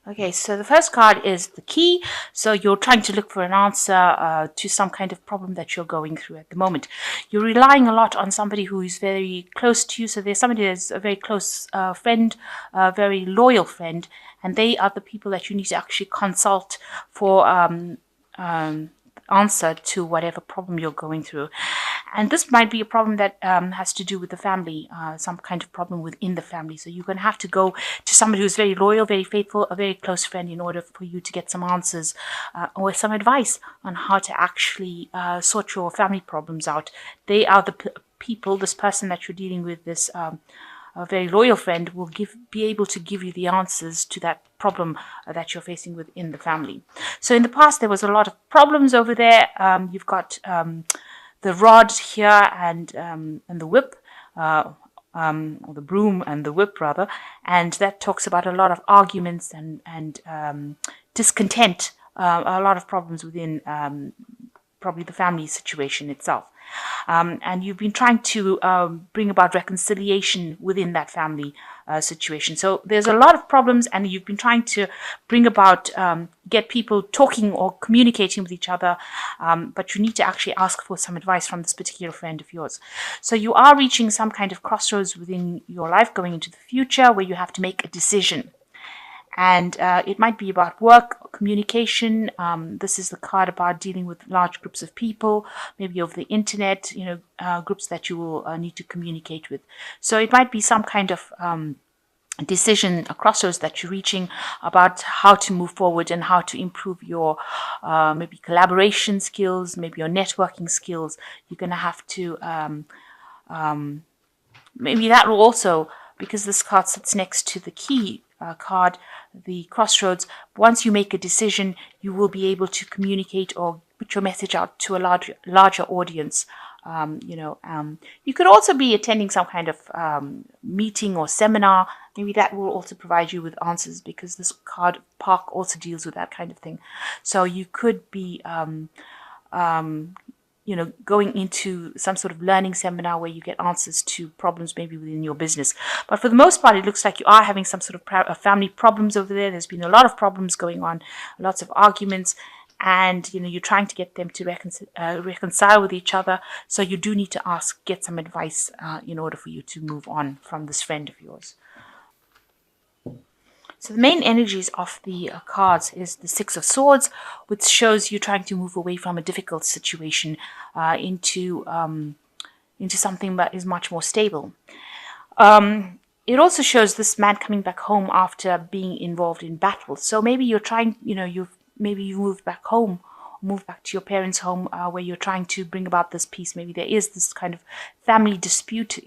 Okay, so the first card is the key. So you're trying to look for an answer to some kind of problem that you're going through at the moment. You're relying a lot on somebody who is very close to you. So there's somebody that's a very close friend, a very loyal friend, and they are the people that you need to actually consult for answer to whatever problem you're going through. And this might be a problem that has to do with the family, some kind of problem within the family. So you're going to have to go to somebody who's very loyal, very faithful, a very close friend in order for you to get some answers or some advice on how to actually sort your family problems out. They are the people, this person that you're dealing with, this a very loyal friend will be able to give you the answers to that problem that you're facing within the family. So in the past, there was a lot of problems over there. You've got the rod here and the whip, or the broom and the whip rather, and that talks about a lot of arguments and discontent, a lot of problems within probably the family situation itself. And you've been trying to bring about reconciliation within that family situation. So there's a lot of problems, and you've been trying to bring about, get people talking or communicating with each other, but you need to actually ask for some advice from this particular friend of yours. So you are reaching some kind of crossroads within your life going into the future where you have to make a decision. And it might be about work, communication. This is the card about dealing with large groups of people, maybe over the internet, groups that you will need to communicate with. So it might be some kind of decision, a crossroads that you're reaching about how to move forward and how to improve your maybe collaboration skills, maybe your networking skills. You're going to have to, maybe that will also, because this card sits next to the key card, the crossroads, once you make a decision, you will be able to communicate or put your message out to a larger audience. You could also be attending some kind of meeting or seminar. Maybe that will also provide you with answers, because this card Park also deals with that kind of thing. So you could be going into some sort of learning seminar where you get answers to problems maybe within your business. But for the most part, it looks like you are having some sort of family problems over there. There's been a lot of problems going on, lots of arguments, and you're trying to get them to reconcile with each other. So you do need to get some advice in order for you to move on from this friend of yours. So the main energies of the cards is the Six of Swords, which shows you trying to move away from a difficult situation into something that is much more stable. It also shows this man coming back home after being involved in battle. So maybe you're trying, maybe you moved back home, move back to your parents' home where you're trying to bring about this peace. Maybe there is this kind of family dispute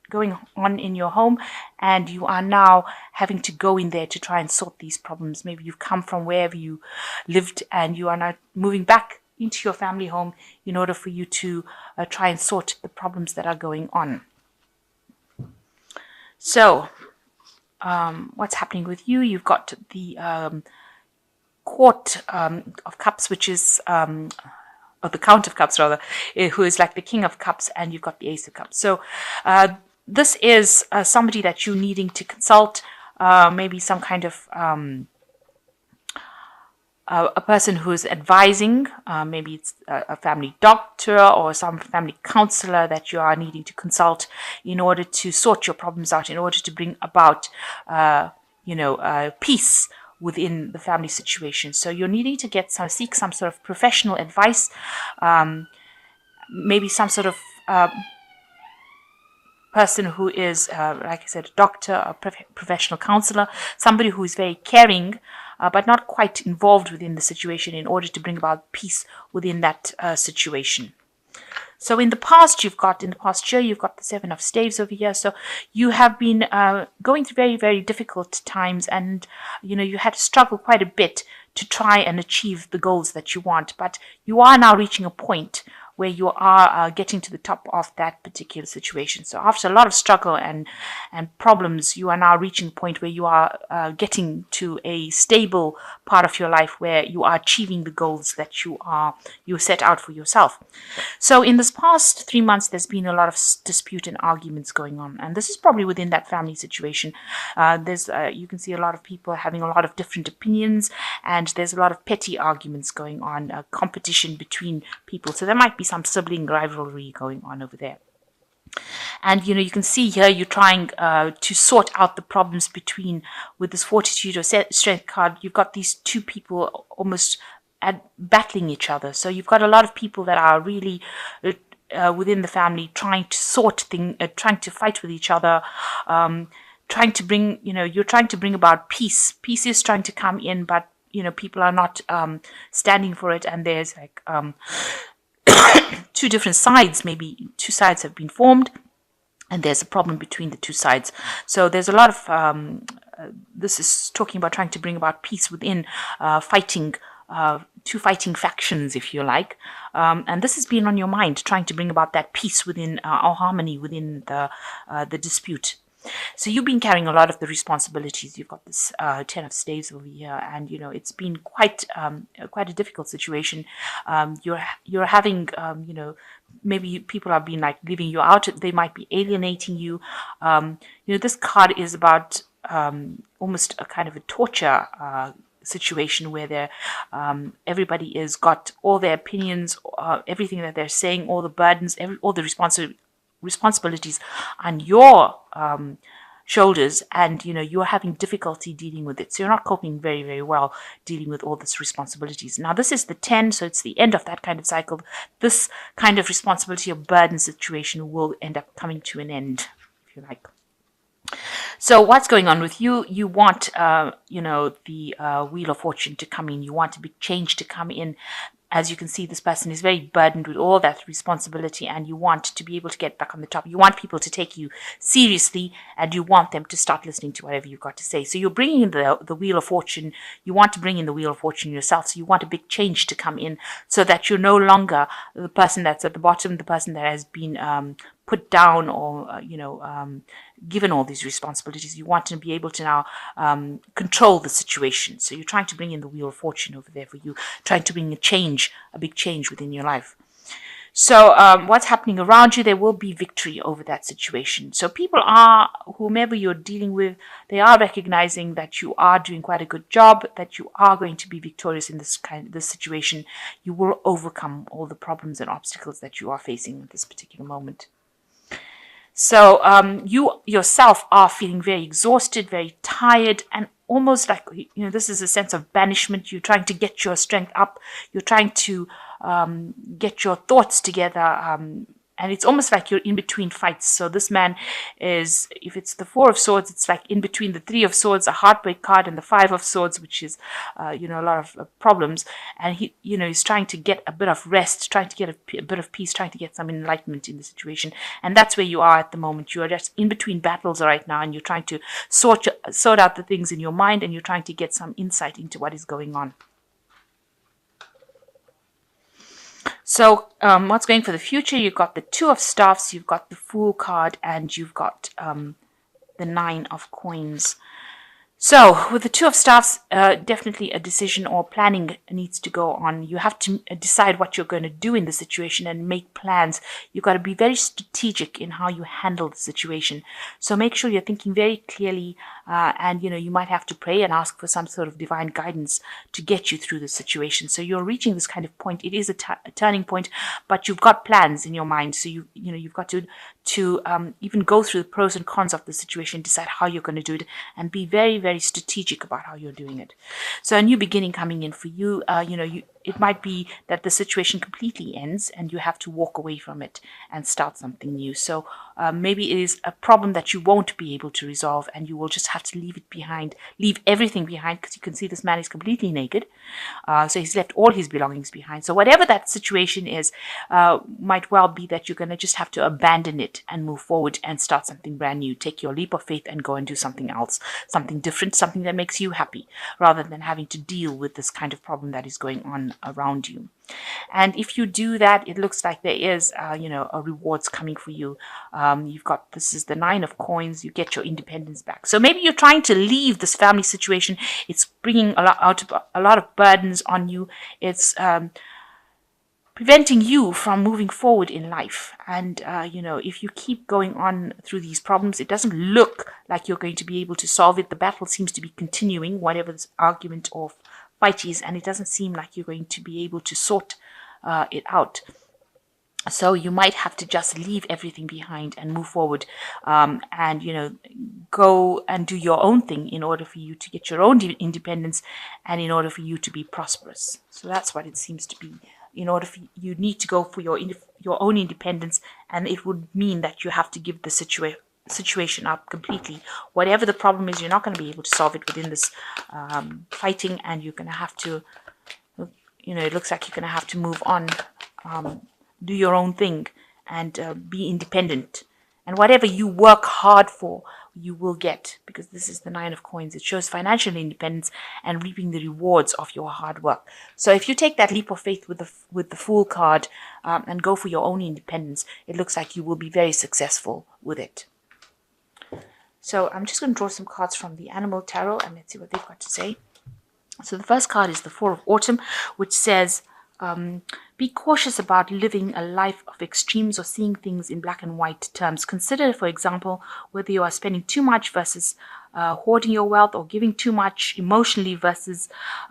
going on in your home, and you are now having to go in there to try and sort these problems. Maybe you've come from wherever you lived and you are now moving back into your family home in order for you to try and sort the problems that are going on. So what's happening with you? You've got the Court of Cups, which is or the Count of Cups rather, who is like the King of Cups, and you've got the Ace of Cups. So this is somebody that you're needing to consult, maybe some kind of a person who is advising, maybe it's a family doctor or some family counselor that you are needing to consult in order to sort your problems out, in order to bring about, peace within the family situation. So you're needing to seek some sort of professional advice, maybe some sort of person who is, like I said, a doctor, a professional counselor, somebody who is very caring, but not quite involved within the situation in order to bring about peace within that situation. So in the past year, you've got the Seven of Staves over here. So you have been going through very, very difficult times, and you had to struggle quite a bit to try and achieve the goals that you want. But you are now reaching a point where you are getting to the top of that particular situation. So after a lot of struggle and problems, you are now reaching a point where you are getting to a stable part of your life where you are achieving the goals that you set out for yourself. So in this past 3 months, there's been a lot of dispute and arguments going on, and this is probably within that family situation. You can see a lot of people having a lot of different opinions, and there's a lot of petty arguments going on, competition between people. So there might be some sibling rivalry going on over there. And you can see here you're trying to sort out the problems with this fortitude or strength card. You've got these two people almost battling each other. So you've got a lot of people that are really within the family trying to fight with each other, trying to bring, you're trying to bring about peace. Peace is trying to come in, but people are not standing for it, and there's like two different sides. Maybe two sides have been formed, and there's a problem between the two sides. So there's a lot of this is talking about trying to bring about peace within two fighting factions, if you like, and this has been on your mind, trying to bring about that peace within or harmony within the dispute. So you've been carrying a lot of the responsibilities. You've got this 10 of staves over here, and it's been quite a difficult situation. You're having maybe people have been like leaving you out. They might be alienating you. This card is about almost a kind of a torture situation where everybody has got all their opinions, everything that they're saying, all the burdens, all the responsibilities on your shoulders, and you're having difficulty dealing with it. So you're not coping very, very well dealing with all these responsibilities. Now this is the 10, so it's the end of that kind of cycle. This kind of responsibility or burden situation will end up coming to an end, if you like. So what's going on with you? You want, the Wheel of Fortune to come in. You want a big change to come in. As you can see, this person is very burdened with all that responsibility, and you want to be able to get back on the top. You want people to take you seriously, and you want them to start listening to whatever you've got to say. So you're bringing in the Wheel of Fortune. You want to bring in the Wheel of Fortune yourself. So you want a big change to come in, so that you're no longer the person that's at the bottom, the person that has been put down or given all these responsibilities. You want to be able to now control the situation. So you're trying to bring in the Wheel of Fortune over there for you, trying to bring a big change within your life. So what's happening around you, there will be victory over that situation. So people are, whomever you're dealing with, they are recognizing that you are doing quite a good job, that you are going to be victorious in this situation. You will overcome all the problems and obstacles that you are facing at this particular moment. So you yourself are feeling very exhausted, very tired, and almost like, this is a sense of banishment. You're trying to get your strength up. You're trying to get your thoughts together. And it's almost like you're in between fights. So this man is, if it's the 4 of Swords, it's like in between the 3 of Swords, a heartbreak card, and the 5 of Swords, which is, a lot of problems. And he, he's trying to get a bit of rest, trying to get a bit of peace, trying to get some enlightenment in the situation. And that's where you are at the moment. You are just in between battles right now, and you're trying to sort out the things in your mind, and you're trying to get some insight into what is going on. So what's going for the future? You've got the 2 of Staffs, you've got the Fool card, and you've got the 9 of Coins. So with the 2 of Staffs, definitely a decision or planning needs to go on. You have to decide what you're going to do in the situation and make plans. You've got to be very strategic in how you handle the situation. So make sure you're thinking very clearly, and you might have to pray and ask for some sort of divine guidance to get you through the situation. So you're reaching this kind of point. It is a turning point, but you've got plans in your mind. So you've got to even go through the pros and cons of the situation, decide how you're going to do it, and be very, very strategic about how you're doing it. So a new beginning coming in for you. It might be that the situation completely ends and you have to walk away from it and start something new. So maybe it is a problem that you won't be able to resolve, and you will just have to leave it behind, leave everything behind, because you can see this man is completely naked. So he's left all his belongings behind. So whatever that situation is, might well be that you're going to just have to abandon it and move forward and start something brand new. Take your leap of faith and go and do something else, something different, something that makes you happy, rather than having to deal with this kind of problem that is going on person around you. And if you do that, it looks like there is, a rewards coming for you. This is the 9 of coins. You get your independence back. So maybe you're trying to leave this family situation. It's bringing a lot of burdens on you. It's preventing you from moving forward in life. And, if you keep going on through these problems, it doesn't look like you're going to be able to solve it. The battle seems to be continuing, whatever this argument or fight is, and it doesn't seem like you're going to be able to sort it out. So you might have to just leave everything behind and move forward, and go and do your own thing in order for you to get your own independence, and in order for you to be prosperous. So that's what it seems to be. In order for you need to go for your own independence, and it would mean that you have to give the situation up completely. Whatever the problem is, you're not going to be able to solve it within this fighting, and you're going to have to, it looks like you're going to have to move on, do your own thing, and be independent. And whatever you work hard for, you will get, because this is the 9 of coins. It shows financial independence and reaping the rewards of your hard work. So if you take that leap of faith with the Fool card, and go for your own independence, it looks like you will be very successful with it. So I'm just going to draw some cards from the Animal Tarot, and let's see what they've got to say. So the first card is the 4 of Autumn, which says, be cautious about living a life of extremes or seeing things in black and white terms. Consider, for example, whether you are spending too much versus hoarding your wealth, or giving too much emotionally versus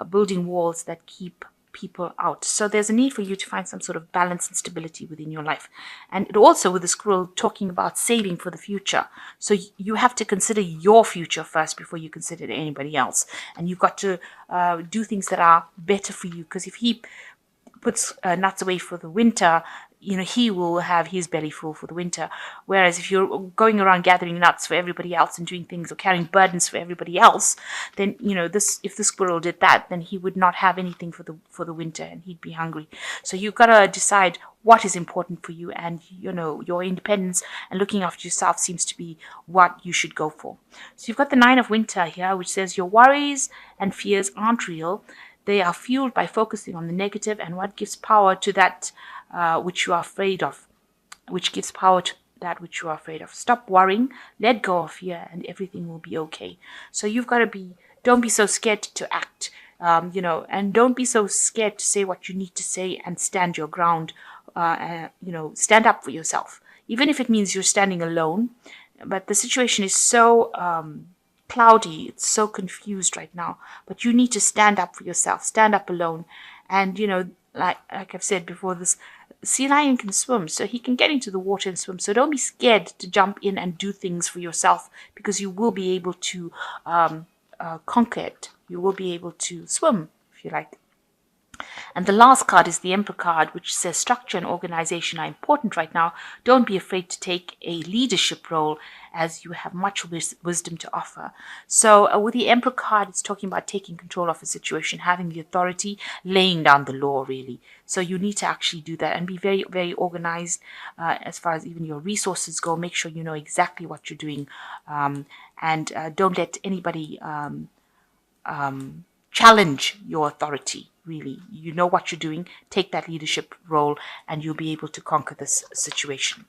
building walls that keep people out. So there's a need for you to find some sort of balance and stability within your life. And it also, with the squirrel, talking about saving for the future. So you have to consider your future first before you consider anybody else. And you've got to do things that are better for you, because if he puts nuts away for the winter, he will have his belly full for the winter. Whereas if you're going around gathering nuts for everybody else and doing things, or carrying burdens for everybody else, then if the squirrel did that, then he would not have anything for the winter, and he'd be hungry. So you've got to decide what is important for you, and your independence and looking after yourself seems to be what you should go for. So you've got the 9 of Winter here, which says your worries and fears aren't real. They are fueled by focusing on the negative, and what gives power to that which you are afraid of. Stop worrying, let go of fear, and everything will be okay. So you've got to don't be so scared to act, and don't be so scared to say what you need to say, and stand your ground. Stand up for yourself, even if it means you're standing alone. But the situation is so cloudy, it's so confused right now, but you need to stand up for yourself, stand up alone. And like I've said before, this sea lion can swim, so he can get into the water and swim. So don't be scared to jump in and do things for yourself, because you will be able to conquer it. You will be able to swim, if you like. And the last card is the Emperor card, which says structure and organization are important right now. Don't be afraid to take a leadership role, as you have much wisdom to offer. So with the Emperor card, it's talking about taking control of a situation, having the authority, laying down the law, really. So you need to actually do that and be very, very organized as far as even your resources go. Make sure you know exactly what you're doing, and don't let anybody challenge your authority. Really, you know what you're doing. Take that leadership role, and you'll be able to conquer this situation.